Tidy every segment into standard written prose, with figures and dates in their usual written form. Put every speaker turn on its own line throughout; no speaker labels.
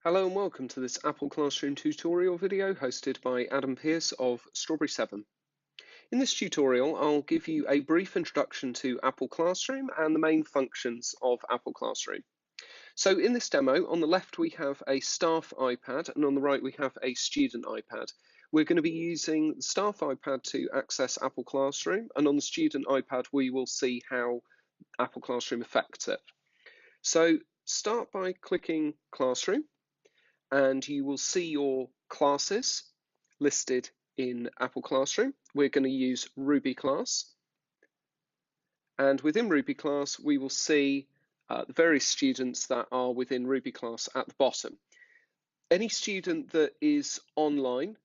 Hello and welcome to this Apple Classroom tutorial video hosted by Adam Pearce of Strawberry 7. In this tutorial, I'll give you a brief introduction to Apple Classroom and the main functions of Apple Classroom. So in this demo, on the left we have a staff iPad and on the right we have a student iPad. We're going to be using the staff iPad to access Apple Classroom, and on the student iPad we will see how Apple Classroom affects it. So start by clicking Classroom, and you will see your classes listed in Apple Classroom. We're going to use Ruby class. And within Ruby class, we will see the various students that are within Ruby class at the bottom. Any student that is online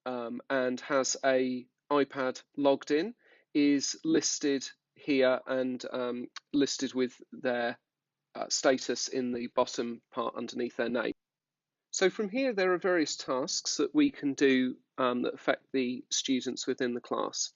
and has a iPad logged in is listed here and listed with their status in the bottom part underneath their name. So from here, there are various tasks that we can do that affect the students within the class.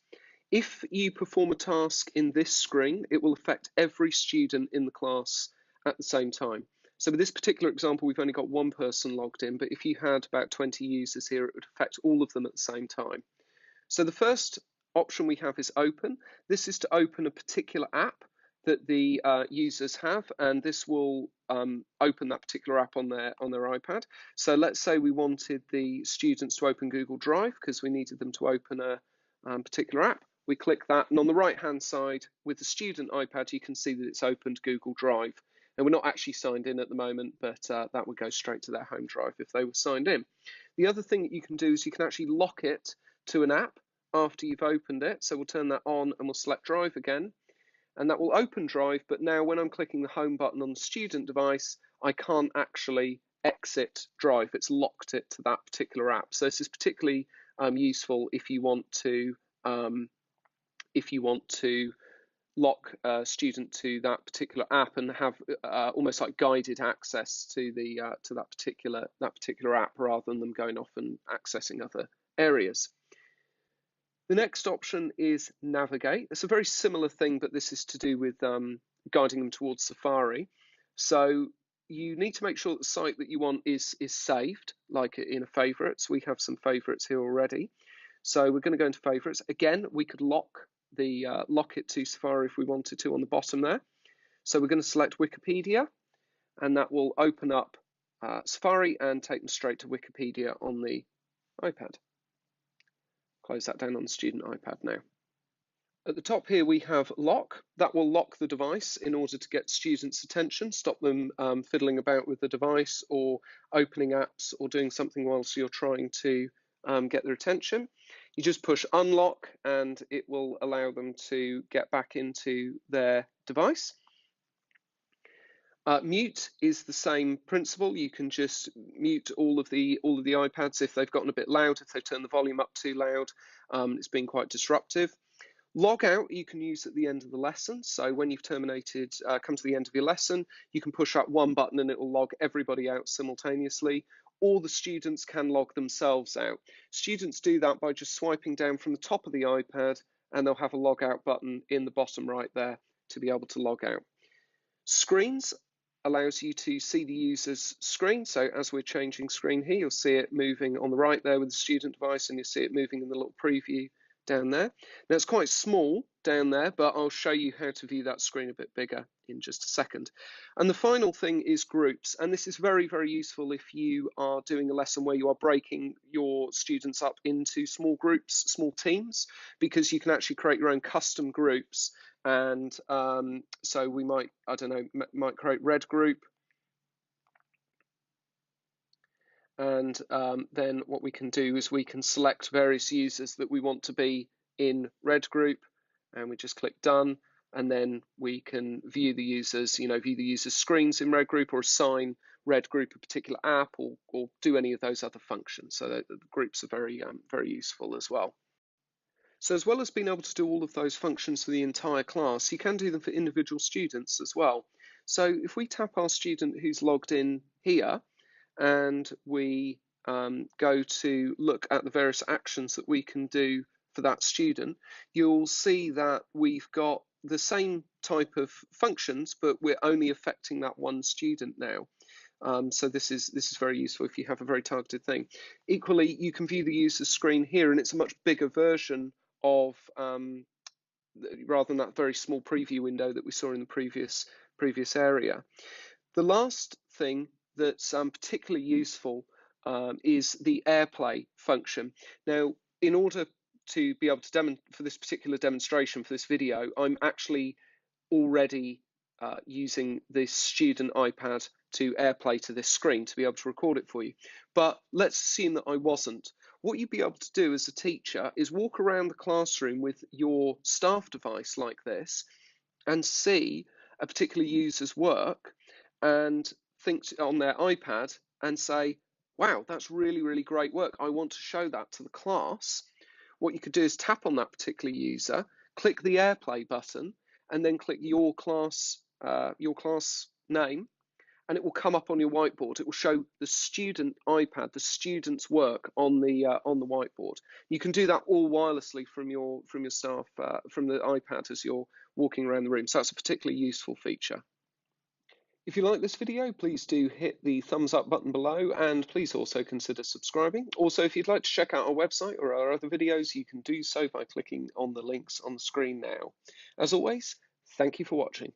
If you perform a task in this screen, it will affect every student in the class at the same time. So with this particular example, we've only got one person logged in, but if you had about 20 users here, it would affect all of them at the same time. So the first option we have is open. This is to open a particular app that the users have, and this will open that particular app on their iPad. So let's say we wanted the students to open Google Drive because we needed them to open a particular app. We click that, and on the right hand side with the student iPad you can see that it's opened Google Drive. And we're not actually signed in at the moment, but that would go straight to their home drive if they were signed in. The other thing that you can do is you can actually lock it to an app after you've opened it. So we'll turn that on and we'll select Drive again, and that will open Drive. But now when I'm clicking the home button on the student device, I can't actually exit Drive. It's locked it to that particular app. So this is particularly useful if you want to lock a student to that particular app and have almost like guided access to the that particular app rather than them going off and accessing other areas. The next option is navigate. It's a very similar thing, but this is to do with guiding them towards Safari. So you need to make sure that the site that you want is saved, like in a favorites. We have some favorites here already. So we're going to go into favorites. Again, we could lock it to Safari if we wanted to on the bottom there. So we're going to select Wikipedia, and that will open up Safari and take them straight to Wikipedia on the iPad. Close that down on the student iPad now. At the top here we have lock. That will lock the device in order to get students' attention, stop them fiddling about with the device or opening apps or doing something whilst you're trying to get their attention. You just push unlock and it will allow them to get back into their device. Mute is the same principle. You can just mute all of the iPads if they've gotten a bit loud, if they turn the volume up too loud. It's been quite disruptive. Log out you can use at the end of the lesson. So when you've terminated, come to the end of your lesson, you can push up one button and it will log everybody out simultaneously, or the students can log themselves out. Students do that by just swiping down from the top of the iPad, and they'll have a log out button in the bottom right there to be able to log out. Screens allows you to see the user's screen. So as we're changing screen here, you'll see it moving on the right there with the student device, and you'll see it moving in the little preview down there. Now it's quite small down there, but I'll show you how to view that screen a bit bigger in just a second. And the final thing is groups, and this is very, very useful if you are doing a lesson where you are breaking your students up into small groups, small teams, because you can actually create your own custom groups. And so we might, I don't know, might create red group. And then what we can do is we can select various users that we want to be in red group, and we just click done, and then we can view the users, view the users' screens in red group, or assign red group a particular app, or do any of those other functions. So the groups are very, very useful as well. So as well as being able to do all of those functions for the entire class, you can do them for individual students as well. So if we tap our student who's logged in here, and we go to look at the various actions that we can do for that student, you'll see that we've got the same type of functions, but we're only affecting that one student now. So this is very useful if you have a very targeted thing. Equally, you can view the user's screen here, and it's a much bigger version of rather than that very small preview window that we saw in the previous area. The last thing that's particularly useful is the Airplay function. Now, in order to be able to for this particular demonstration, for this video, I'm actually already using this student iPad to AirPlay to this screen to be able to record it for you. But let's assume that I wasn't. What you'd be able to do as a teacher is walk around the classroom with your staff device like this and see a particular user's work and think on their iPad and say, wow, that's really, really great work. I want to show that to the class. What you could do is tap on that particular user, click the AirPlay button, and then click your class name, and it will come up on your whiteboard. It will show the student iPad, the student's work on the whiteboard. You can do that all wirelessly from your staff from the iPad as you're walking around the room. So that's a particularly useful feature. If you like this video, please do hit the thumbs up button below, and please also consider subscribing. Also, if you'd like to check out our website or our other videos, you can do so by clicking on the links on the screen now. As always, thank you for watching.